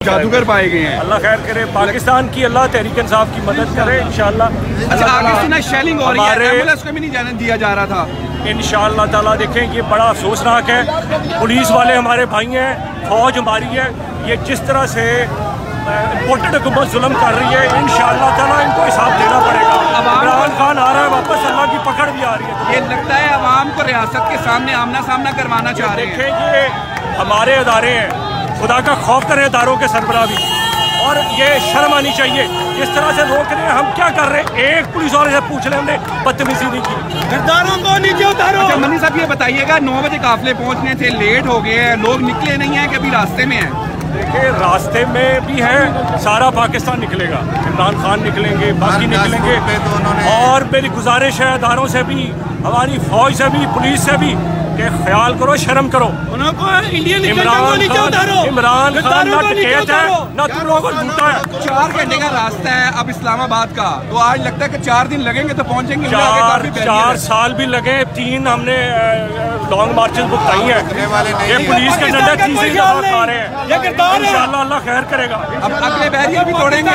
جادوگر پائے گئے ہیں. اللہ خیر کرے. پاکستان کی اللہ تحریک انصاف کی مدد کرے انشاءاللہ. اچھا آگے سنا شیلنگ ہو رہی ہے, ایمبولینس کو بھی نہیں جانے دیا جا رہا تھا. انشاءاللہ تعالیٰ دیکھیں یہ بڑا افسوسناک ہے. پولیس والے ہمارے بھائی ہیں, فوج ہماری ہے. یہ جس طرح سے امپورٹڈ حکومت ظلم کر رہی ہے انشاءاللہ تعالیٰ ان کو حساب دینا پڑے گا. عمران خان آ رہا ہے واپس, اللہ کی پکڑ بھی آ رہی ہے. یہ لگتا ہے عوام کو ریاست کے سامنے آمنا سامنا کروانا چاہ رہے ہیں. دیکھیں یہ ہمارے ادارے ہیں, خدا کا خوف کریں اداروں کے سربراہ بھی, اور یہ شرم آنی چاہیے. جس طرح سے روک رہے ہیں, ہم کیا کر رہے ہیں؟ ایک پولیس والے سے پوچھ لیں, ہم نے بدتمیزی نہیں کی. کرداروں کو نیچے اتارو. اچھا منی صاحب یہ بتائیے گا 9 بجے قافلے پہنچنے تھے, لیٹ ہو گئے ہیں, لوگ نکلے نہیں ہیں کہ ابھی راستے میں ہیں؟ دیکھیں راستے میں بھی ہے, سارا پاکستان نکلے گا. عمران خان نکلیں گے, باقی نکلیں گے. اور میری گزارش ہے اداروں سے بھی, ہماری فوج سے بھی, پولیس سے بھی کہ خیال کرو, شرم کرو. عمران خان نہ ڈکیت ہے نہ تم لوگوں کو لوٹا ہے. 4 گھنٹے کا راستہ ہے اب اسلام آباد کا, تو آج لگتا ہے کہ 4 دن لگیں گے تو پہنچیں گے. 4 سال بھی لگے, 3 ہم نے لانگ مارچز بتائی ہیں. یہ پولیس کے ڈنڈے چیزیں کھا رہے ہیں. انشاءاللہ اللہ خیر کرے گا. اب اگلے بیریئر بھی توڑیں گے.